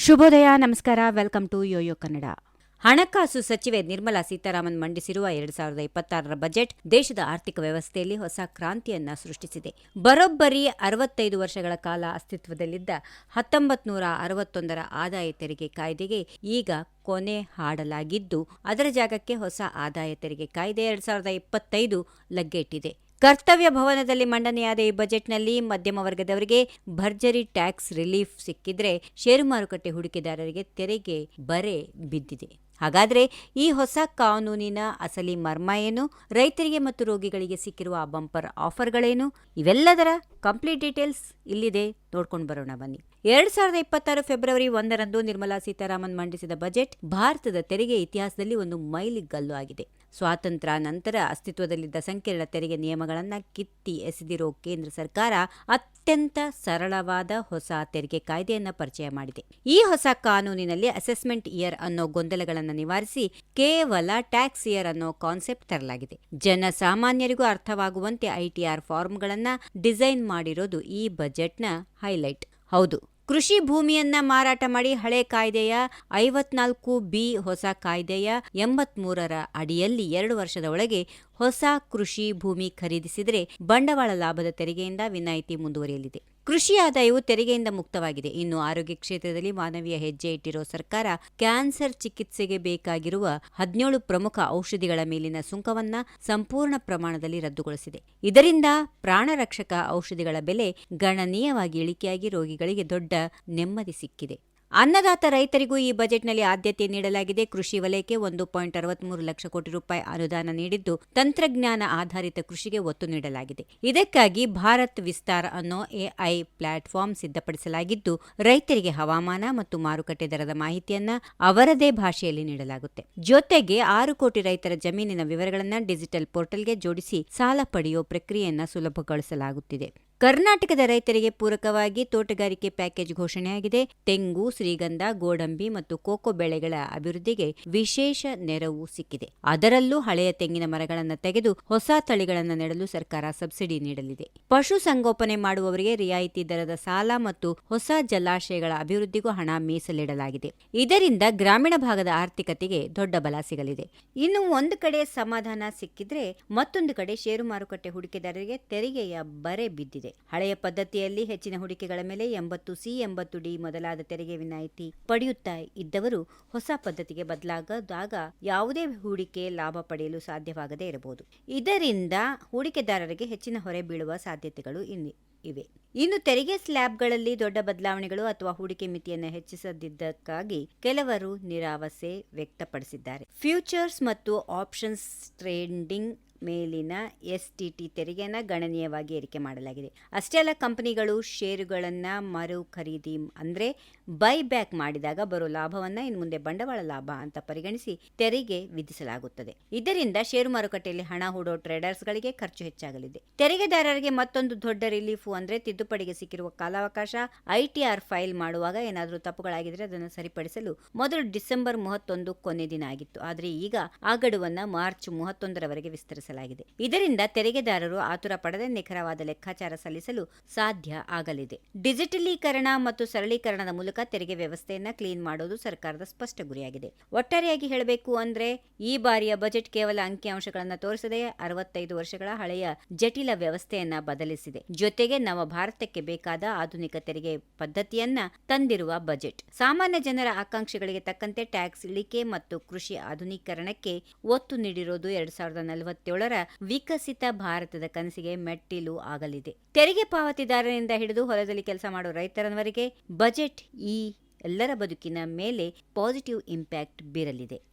ಶುಭೋದಯ, ನಮಸ್ಕಾರ. Welcome to Yoyo Kannada. ಹಣಕಾಸು ಸಚಿವೆ ನಿರ್ಮಲಾ ಸೀತಾರಾಮನ್ ಮಂಡಿಸಿರುವ 2026ರ ಬಜೆಟ್ ದೇಶದ ಆರ್ಥಿಕ ವ್ಯವಸ್ಥೆಯಲ್ಲಿ ಹೊಸ ಕ್ರಾಂತಿಯನ್ನ ಸೃಷ್ಟಿಸಿದೆ. ಬರೋಬ್ಬರಿ 65 ವರ್ಷಗಳ ಕಾಲ ಅಸ್ತಿತ್ವದಲ್ಲಿದ್ದ 1961ರ ಆದಾಯ ತೆರಿಗೆ ಕಾಯ್ದೆಗೆ ಈಗ ಕೊನೆ ಹಾಡಲಾಗಿದ್ದು, ಅದರ ಜಾಗಕ್ಕೆ ಹೊಸ ಆದಾಯ ತೆರಿಗೆ ಕಾಯ್ದೆ 2025 ಲಗ್ಗೆಯಿಟ್ಟಿದೆ. ಕರ್ತವ್ಯ ಭವನದಲ್ಲಿ ಮಂಡನೆಯಾದ ಈ ಬಜೆಟ್ನಲ್ಲಿ ಮಧ್ಯಮ ವರ್ಗದವರಿಗೆ ಭರ್ಜರಿ ಟ್ಯಾಕ್ಸ್ ರಿಲೀಫ್ ಸಿಕ್ಕಿದ್ರೆ, ಷೇರು ಮಾರುಕಟ್ಟೆ ಹೂಡಿಕೆದಾರರಿಗೆ ತೆರಿಗೆ ಬರೆ ಬಿದ್ದಿದೆ. ಹಾಗಾದ್ರೆ ಈ ಹೊಸ ಕಾನೂನಿನ ಅಸಲಿ ಮರ್ಮ ಏನು? ರೈತರಿಗೆ ಮತ್ತು ರೋಗಿಗಳಿಗೆ ಸಿಕ್ಕಿರುವ ಬಂಪರ್ ಆಫರ್ಗಳೇನು? ಇವೆಲ್ಲದರ ಕಂಪ್ಲೀಟ್ ಡೀಟೇಲ್ಸ್ ಇಲ್ಲಿದೆ, ನೋಡ್ಕೊಂಡು ಬರೋಣ ಬನ್ನಿ. 2026 ಫೆಬ್ರವರಿ 1ರಂದು ನಿರ್ಮಲಾ ಸೀತಾರಾಮನ್ ಮಂಡಿಸಿದ ಬಜೆಟ್ ಭಾರತದ ತೆರಿಗೆ ಇತಿಹಾಸದಲ್ಲಿ ಒಂದು ಮೈಲಿಗಲ್ಲು ಆಗಿದೆ. ಸ್ವಾತಂತ್ರ್ಯ ನಂತರ ಅಸ್ತಿತ್ವದಲ್ಲಿದ್ದ ಸಂಕೀರ್ಣ ತೆರಿಗೆ ನಿಯಮಗಳನ್ನು ಕಿತ್ತಿ ಎಸೆದಿರೋ ಕೇಂದ್ರ ಸರ್ಕಾರ ಅತ್ಯಂತ ಸರಳವಾದ ಹೊಸ ತೆರಿಗೆ ಕಾಯ್ದೆಯನ್ನ ಪರಿಚಯ ಮಾಡಿದೆ. ಈ ಹೊಸ ಕಾನೂನಿನಲ್ಲಿ ಅಸೆಸ್ಮೆಂಟ್ ಇಯರ್ ಅನ್ನೋ ಗೊಂದಲಗಳನ್ನು ನಿವಾರಿಸಿ ಕೇವಲ ಟ್ಯಾಕ್ಸ್ ಇಯರ್ ಅನ್ನೋ ಕಾನ್ಸೆಪ್ಟ್ ತರಲಾಗಿದೆ. ಜನಸಾಮಾನ್ಯರಿಗೂ ಅರ್ಥವಾಗುವಂತೆ ಐಟಿಆರ್ ಫಾರ್ಮ್ಗಳನ್ನ ಡಿಸೈನ್ ಮಾಡಿರೋದು ಈ ಬಜೆಟ್ನ ಹೈಲೈಟ್. ಹೌದು, ಕೃಷಿ ಭೂಮಿಯನ್ನ ಮಾರಾಟ ಮಾಡಿ ಹಳೆ ಕಾಯ್ದೆಯ 54B ಹೊಸ ಕಾಯ್ದೆಯ 83ರ ಅಡಿಯಲ್ಲಿ 2 ವರ್ಷದ ಒಳಗೆ ಹೊಸ ಕೃಷಿ ಭೂಮಿ ಖರೀದಿಸಿದರೆ ಬಂಡವಾಳ ಲಾಭದ ತೆರಿಗೆಯಿಂದ ವಿನಾಯಿತಿ ಮುಂದುವರಿಯಲಿದೆ. ಕೃಷಿ ಆದಾಯವು ತೆರಿಗೆಯಿಂದ ಮುಕ್ತವಾಗಿದೆ. ಇನ್ನು ಆರೋಗ್ಯ ಕ್ಷೇತ್ರದಲ್ಲಿ ಮಾನವೀಯ ಹೆಜ್ಜೆ ಇಟ್ಟಿರೋ ಸರ್ಕಾರ ಕ್ಯಾನ್ಸರ್ ಚಿಕಿತ್ಸೆಗೆ ಬೇಕಾಗಿರುವ 17 ಪ್ರಮುಖ ಔಷಧಿಗಳ ಮೇಲಿನ ಸುಂಕವನ್ನ ಸಂಪೂರ್ಣ ಪ್ರಮಾಣದಲ್ಲಿ ರದ್ದುಗೊಳಿಸಿದೆ. ಇದರಿಂದ ಪ್ರಾಣರಕ್ಷಕ ಔಷಧಿಗಳ ಬೆಲೆ ಗಣನೀಯವಾಗಿ ಇಳಿಕೆಯಾಗಿ ರೋಗಿಗಳಿಗೆ ದೊಡ್ಡ ನೆಮ್ಮದಿ ಸಿಕ್ಕಿದೆ. ಅನ್ನದಾತ ರೈತರಿಗೂ ಈ ಬಜೆಟ್ನಲ್ಲಿ ಆದ್ಯತೆ ನೀಡಲಾಗಿದೆ. ಕೃಷಿ ವಲಯಕ್ಕೆ 1.63 ಲಕ್ಷ ಕೋಟಿ ರೂಪಾಯಿ ಅನುದಾನ ನೀಡಿದ್ದು, ತಂತ್ರಜ್ಞಾನ ಆಧಾರಿತ ಕೃಷಿಗೆ ಒತ್ತು ನೀಡಲಾಗಿದೆ. ಇದಕ್ಕಾಗಿ ಭಾರತ್ ವಿಸ್ತಾರ್ ಅನ್ನೋ ಎಐ ಪ್ಲಾಟ್ಫಾರ್ಮ್ ಸಿದ್ಧಪಡಿಸಲಾಗಿದ್ದು, ರೈತರಿಗೆ ಹವಾಮಾನ ಮತ್ತು ಮಾರುಕಟ್ಟೆ ದರದ ಮಾಹಿತಿಯನ್ನ ಅವರದೇ ಭಾಷೆಯಲ್ಲಿ ನೀಡಲಾಗುತ್ತೆ. ಜೊತೆಗೆ 6 ಕೋಟಿ ರೈತರ ಜಮೀನಿನ ವಿವರಗಳನ್ನು ಡಿಜಿಟಲ್ ಪೋರ್ಟಲ್ಗೆ ಜೋಡಿಸಿ ಸಾಲ ಪಡೆಯುವ ಪ್ರಕ್ರಿಯೆಯನ್ನ ಸುಲಭಗೊಳಿಸಲಾಗುತ್ತಿದೆ. ಕರ್ನಾಟಕದ ರೈತರಿಗೆ ಪೂರಕವಾಗಿ ತೋಟಗಾರಿಕೆ ಪ್ಯಾಕೇಜ್ ಘೋಷಣೆಯಾಗಿದೆ. ತೆಂಗು, ಶ್ರೀಗಂಧ, ಗೋಡಂಬಿ ಮತ್ತು ಕೋಕೋ ಬೆಳೆಗಳ ಅಭಿವೃದ್ಧಿಗೆ ವಿಶೇಷ ನೆರವು ಸಿಕ್ಕಿದೆ. ಅದರಲ್ಲೂ ಹಳೆಯ ತೆಂಗಿನ ಮರಗಳನ್ನು ತೆಗೆದು ಹೊಸ ತಳಿಗಳನ್ನು ನೆಡಲು ಸರ್ಕಾರ ಸಬ್ಸಿಡಿ ನೀಡಲಿದೆ. ಪಶು ಸಂಗೋಪನೆ ಮಾಡುವವರಿಗೆ ರಿಯಾಯಿತಿ ದರದ ಸಾಲ ಮತ್ತು ಹೊಸ ಜಲಾಶಯಗಳ ಅಭಿವೃದ್ಧಿಗೂ ಹಣ ಮೀಸಲಿಡಲಾಗಿದೆ. ಇದರಿಂದ ಗ್ರಾಮೀಣ ಭಾಗದ ಆರ್ಥಿಕತೆಗೆ ದೊಡ್ಡ ಬಲ ಸಿಗಲಿದೆ. ಇನ್ನು ಒಂದು ಕಡೆ ಸಮಾಧಾನ ಸಿಕ್ಕಿದ್ರೆ, ಮತ್ತೊಂದು ಕಡೆ ಷೇರು ಮಾರುಕಟ್ಟೆ ಹೂಡಿಕೆದಾರರಿಗೆ ತೆರಿಗೆಯ ಬರೆ ಬಿದ್ದಿದೆ. ಹಳೆಯ ಪದ್ಧತಿಯಲ್ಲಿ ಹೆಚ್ಚಿನ ಹೂಡಿಕೆಗಳ ಮೇಲೆ 80C 80D ಮೊದಲಾದ ತೆರಿಗೆ ವಿನಾಯಿತಿ ಪಡೆಯುತ್ತಾ ಇದ್ದವರು ಹೊಸ ಪದ್ಧತಿಗೆ ಬದಲಾಗದಾಗ ಯಾವುದೇ ಹೂಡಿಕೆ ಲಾಭ ಪಡೆಯಲು ಸಾಧ್ಯವಾಗದೇ ಇರಬಹುದು. ಇದರಿಂದ ಹೂಡಿಕೆದಾರರಿಗೆ ಹೆಚ್ಚಿನ ಹೊರೆ ಬೀಳುವ ಸಾಧ್ಯತೆಗಳು ಇವೆ. ಇನ್ನು ತೆರಿಗೆ ಸ್ಲ್ಯಾಬ್ಗಳಲ್ಲಿ ದೊಡ್ಡ ಬದಲಾವಣೆಗಳು ಅಥವಾ ಹೂಡಿಕೆ ಮಿತಿಯನ್ನು ಹೆಚ್ಚಿಸದಿದ್ದಕ್ಕಾಗಿ ಕೆಲವರು ನಿರಾಸೆ ವ್ಯಕ್ತಪಡಿಸಿದ್ದಾರೆ. ಫ್ಯೂಚರ್ಸ್ ಮತ್ತು ಆಪ್ಷನ್ಸ್ ಟ್ರೇಡಿಂಗ್ ಮೇಲಿನ ಎಸ್ಟಿಟಿ ತೆರಿಗೆಯನ್ನು ಗಣನೀಯವಾಗಿ ಏರಿಕೆ ಮಾಡಲಾಗಿದೆ. ಅಷ್ಟೇ ಅಲ್ಲ, ಕಂಪನಿಗಳು ಷೇರುಗಳನ್ನು ಮರು ಖರೀದಿ ಅಂದರೆ ಬೈ ಬ್ಯಾಕ್ ಮಾಡಿದಾಗ ಬರೋ ಲಾಭವನ್ನು ಇನ್ನು ಮುಂದೆ ಬಂಡವಾಳ ಲಾಭ ಅಂತ ಪರಿಗಣಿಸಿ ತೆರಿಗೆ ವಿಧಿಸಲಾಗುತ್ತದೆ. ಇದರಿಂದ ಷೇರು ಮಾರುಕಟ್ಟೆಯಲ್ಲಿ ಹಣ ಹೂಡೋ ಟ್ರೇಡರ್ಸ್ಗಳಿಗೆ ಖರ್ಚು ಹೆಚ್ಚಾಗಲಿದೆ. ತೆರಿಗೆದಾರರಿಗೆ ಮತ್ತೊಂದು ದೊಡ್ಡ ರಿಲೀಫು ಅಂದರೆ ತಿದ್ದುಪಡಿಗೆ ಸಿಕ್ಕಿರುವ ಕಾಲಾವಕಾಶ. ಐಟಿಆರ್ ಫೈಲ್ ಮಾಡುವಾಗ ಏನಾದರೂ ತಪ್ಪುಗಳಾಗಿದ್ರೆ ಅದನ್ನು ಸರಿಪಡಿಸಲು ಮೊದಲು ಡಿಸೆಂಬರ್ 31 ಕೊನೆ ದಿನ ಆಗಿತ್ತು. ಆದರೆ ಈಗ ಆ ಗಡುವನ್ನು ಮಾರ್ಚ್ 31ರವರೆಗೆ ವಿಸ್ತರಿಸಲಾಗಿದೆ. ಇದರಿಂದ ತೆರಿಗೆದಾರರು ಆತುರ ಪಡದೆ ನಿಖರವಾದ ಲೆಕ್ಕಾಚಾರ ಸಲ್ಲಿಸಲು ಸಾಧ್ಯ ಆಗಲಿದೆ. ಡಿಜಿಟಲೀಕರಣ ಮತ್ತು ಸರಳೀಕರಣದ ಮೂಲಕ ತೆರಿಗೆ ವ್ಯವಸ್ಥೆಯನ್ನ ಕ್ಲೀನ್ ಮಾಡೋದು ಸರ್ಕಾರದ ಸ್ಪಷ್ಟ ಗುರಿಯಾಗಿದೆ. ಒಟ್ಟಾರೆಯಾಗಿ ಹೇಳಬೇಕು ಅಂದ್ರೆ, ಈ ಬಾರಿಯ ಬಜೆಟ್ ಕೇವಲ ಅಂಕಿಅಂಶಗಳನ್ನು ತೋರಿಸದೆ 65 ವರ್ಷಗಳ ಹಳೆಯ ಜಟಿಲ ವ್ಯವಸ್ಥೆಯನ್ನ ಬದಲಿಸಿದೆ. ಜೊತೆಗೆ ನವ ಭಾರತಕ್ಕೆ ಬೇಕಾದ ಆಧುನಿಕ ತೆರಿಗೆ ಪದ್ಧತಿಯನ್ನ ತಂದಿರುವ ಬಜೆಟ್. ಸಾಮಾನ್ಯ ಜನರ ಆಕಾಂಕ್ಷೆಗಳಿಗೆ ತಕ್ಕಂತೆ ಟ್ಯಾಕ್ಸ್ ಇಳಿಕೆ ಮತ್ತು ಕೃಷಿ ಆಧುನೀಕರಣಕ್ಕೆ ಒತ್ತು ನೀಡಿರೋದು 2047ರ ವಿಕಸಿತ ಭಾರತದ ಕನಸಿಗೆ ಮೆಟ್ಟಿಲು ಆಗಲಿದೆ. ತೆರಿಗೆ ಪಾವತಿದಾರರಿಂದ ಹಿಡಿದು ಹೊಲದಲ್ಲಿ ಕೆಲಸ ಮಾಡೋ ರೈತರವರೆಗೆ ಬಜೆಟ್ ಈ ಎಲ್ಲರ ಬದುಕಿನ ಮೇಲೆ ಪಾಸಿಟಿವ್ ಇಂಪ್ಯಾಕ್ಟ್ ಬೀರಲಿದೆ.